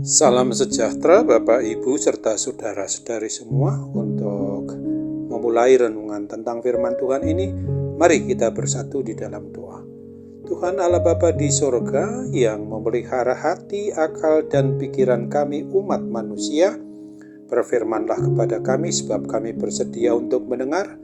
Salam sejahtera Bapak Ibu serta saudara-saudari semua. Untuk memulai renungan tentang firman Tuhan ini, mari kita bersatu di dalam doa. Tuhan Allah Bapa di sorga yang memelihara hati, akal, dan pikiran kami umat manusia, berfirmanlah kepada kami sebab kami bersedia untuk mendengar,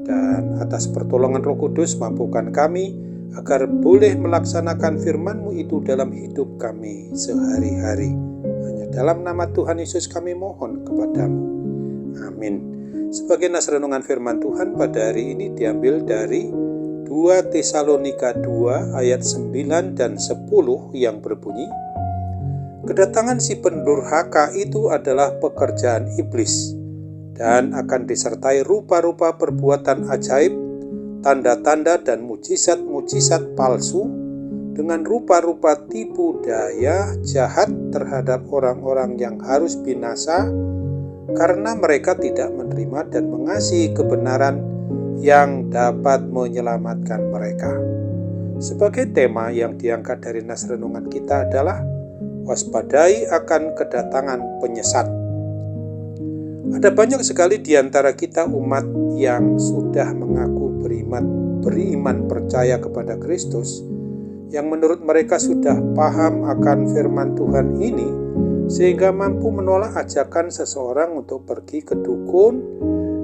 dan atas pertolongan Roh Kudus mampukan kami agar boleh melaksanakan firman-Mu itu dalam hidup kami sehari-hari. Hanya dalam nama Tuhan Yesus kami mohon kepadamu. Amin. Sebagai nas renungan firman Tuhan pada hari ini diambil dari 2 Tesalonika 2 ayat 9 dan 10 yang berbunyi, kedatangan si pendurhaka itu adalah pekerjaan iblis dan akan disertai rupa-rupa perbuatan ajaib, tanda-tanda dan mujizat-mujizat palsu dengan rupa-rupa tipu daya jahat terhadap orang-orang yang harus binasa karena mereka tidak menerima dan mengasihi kebenaran yang dapat menyelamatkan mereka. Sebagai tema yang diangkat dari nas renungan kita adalah waspadai akan kedatangan penyesat. Ada banyak sekali di antara kita umat yang sudah mengaku beriman percaya kepada Kristus, yang menurut mereka sudah paham akan firman Tuhan ini, sehingga mampu menolak ajakan seseorang untuk pergi ke dukun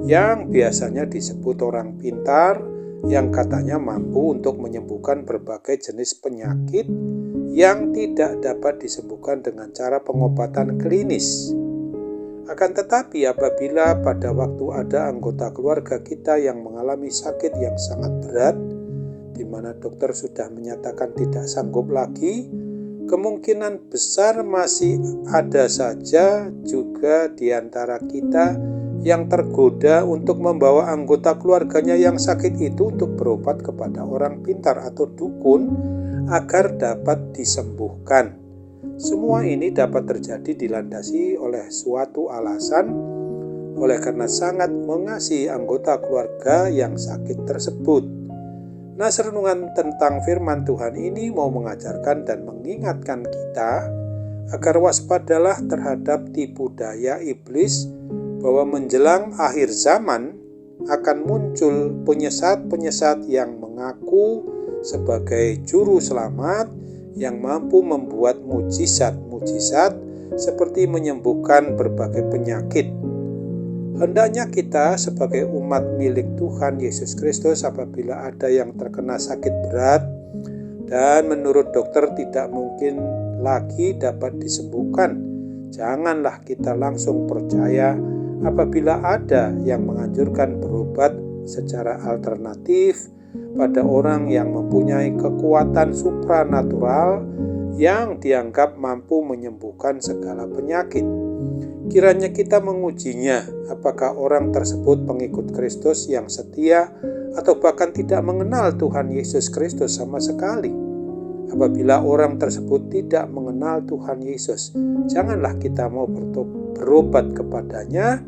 yang biasanya disebut orang pintar, yang katanya mampu untuk menyembuhkan berbagai jenis penyakit yang tidak dapat disembuhkan dengan cara pengobatan klinis. Akan tetapi apabila pada waktu ada anggota keluarga kita yang mengalami sakit yang sangat berat, di mana dokter sudah menyatakan tidak sanggup lagi, kemungkinan besar masih ada saja juga di antara kita yang tergoda untuk membawa anggota keluarganya yang sakit itu untuk berobat kepada orang pintar atau dukun agar dapat disembuhkan. Semua ini dapat terjadi dilandasi oleh suatu alasan, oleh karena sangat mengasihi anggota keluarga yang sakit tersebut. Nas renungan tentang firman Tuhan ini mau mengajarkan dan mengingatkan kita agar waspadalah terhadap tipu daya iblis, bahwa menjelang akhir zaman akan muncul penyesat-penyesat yang mengaku sebagai juru selamat, yang mampu membuat mujizat-mujizat seperti menyembuhkan berbagai penyakit. Hendaknya kita sebagai umat milik Tuhan Yesus Kristus, apabila ada yang terkena sakit berat dan menurut dokter tidak mungkin lagi dapat disembuhkan, janganlah kita langsung percaya apabila ada yang menganjurkan berobat secara alternatif pada orang yang mempunyai kekuatan supranatural yang dianggap mampu menyembuhkan segala penyakit. Kiranya kita mengujinya, apakah orang tersebut pengikut Kristus yang setia atau bahkan tidak mengenal Tuhan Yesus Kristus sama sekali. Apabila orang tersebut tidak mengenal Tuhan Yesus, janganlah kita mau berobat kepadanya,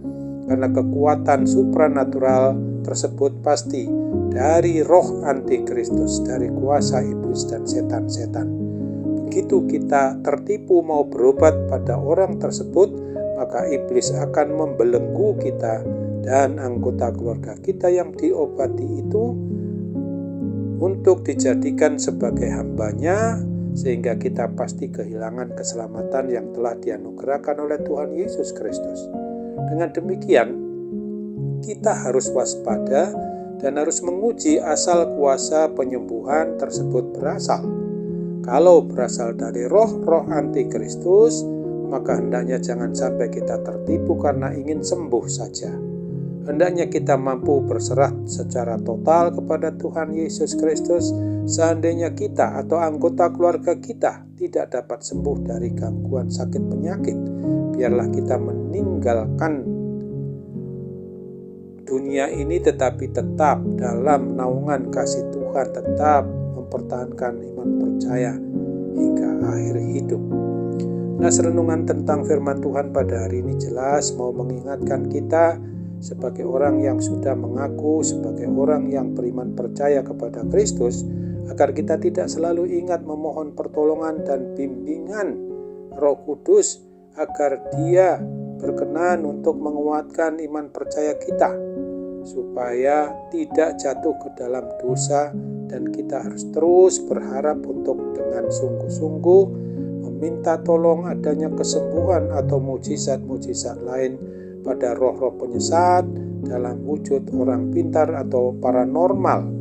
karena kekuatan supranatural tersebut pasti dari roh antikristus, dari kuasa iblis dan setan-setan. Begitu kita tertipu mau berobat pada orang tersebut, maka iblis akan membelenggu kita dan anggota keluarga kita yang diobati itu untuk dijadikan sebagai hambanya, sehingga kita pasti kehilangan keselamatan yang telah dianugerahkan oleh Tuhan Yesus Kristus. Dengan demikian, kita harus waspada dan harus menguji asal kuasa penyembuhan tersebut berasal. Kalau berasal dari roh-roh antikristus, maka hendaknya jangan sampai kita tertipu karena ingin sembuh saja. Hendaknya kita mampu berserah secara total kepada Tuhan Yesus Kristus. Seandainya kita atau anggota keluarga kita tidak dapat sembuh dari gangguan sakit penyakit, biarlah kita meninggalkan dunia ini, tetapi tetap dalam naungan kasih Tuhan, tetap mempertahankan iman percaya hingga akhir hidup. Nas renungan tentang firman Tuhan pada hari ini jelas mau mengingatkan kita sebagai orang yang sudah mengaku sebagai orang yang beriman percaya kepada Kristus, agar kita tidak selalu ingat memohon pertolongan dan bimbingan Roh Kudus agar Dia berkenan untuk menguatkan iman percaya kita, supaya tidak jatuh ke dalam dosa, dan kita harus terus berharap untuk dengan sungguh-sungguh meminta tolong adanya kesembuhan atau mujizat-mujizat lain pada roh-roh penyesat dalam wujud orang pintar atau paranormal.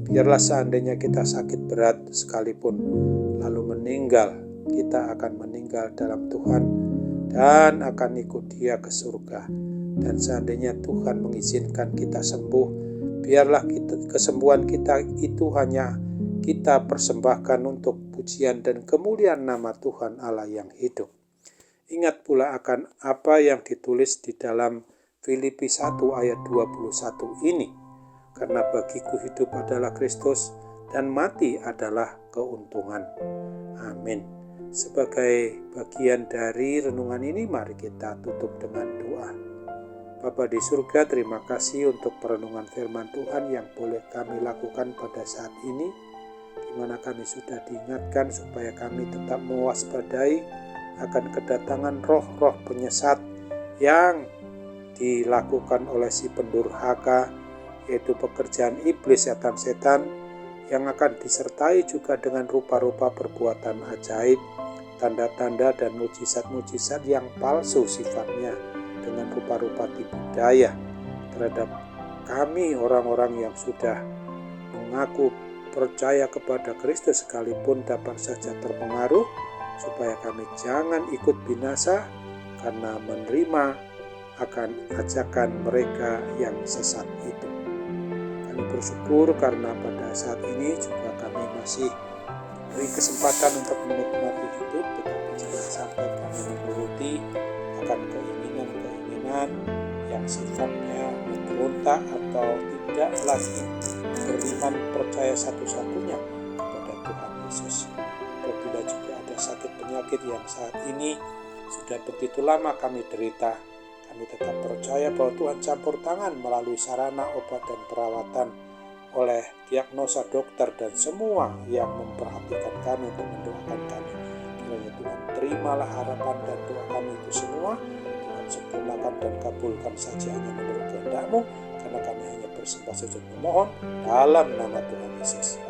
Biarlah seandainya kita sakit berat sekalipun lalu meninggal, kita akan meninggal dalam Tuhan dan akan ikut Dia ke surga. Dan seandainya Tuhan mengizinkan kita sembuh, biarlah kesembuhan kita itu hanya kita persembahkan untuk pujian dan kemuliaan nama Tuhan Allah yang hidup. Ingat pula akan apa yang ditulis di dalam Filipi 1 ayat 21 ini. Karena bagiku hidup adalah Kristus dan mati adalah keuntungan. Amin. Sebagai bagian dari renungan ini, mari kita tutup dengan doa. Bapa di surga, terima kasih untuk perenungan firman Tuhan yang boleh kami lakukan pada saat ini, di mana kami sudah diingatkan supaya kami tetap mewaspadai akan kedatangan roh-roh penyesat yang dilakukan oleh si pendurhaka, yaitu pekerjaan iblis setan-setan yang akan disertai juga dengan rupa-rupa perbuatan ajaib, tanda-tanda dan mujizat-mujizat yang palsu sifatnya, dengan rupa-rupa tipu daya terhadap kami orang-orang yang sudah mengaku percaya kepada Kristus sekalipun dapat saja terpengaruh, supaya kami jangan ikut binasa karena menerima akan ajakan mereka yang sesat itu. Kami bersyukur karena pada saat ini juga kami masih beri kesempatan untuk menikmati hidup, tetapi jangan sampai kami menuruti akan keinginan-keinginan yang sifatnya memberontak atau tidak lagi beriman percaya satu-satunya kepada Tuhan Yesus. Apabila juga ada sakit penyakit yang saat ini sudah begitu lama kami derita, kami tetap percaya bahwa Tuhan campur tangan melalui sarana obat dan perawatan oleh diagnosa dokter dan semua yang memperhatikan kami untuk mendoakan kami. Kiranya Tuhan terimalah harapan dan doa kami itu semua. Tuhan sempurnakan dan kabulkan saja hanya menurut kehendak-Mu, karena kami hanya bersembah sujud memohon dalam nama Tuhan Yesus.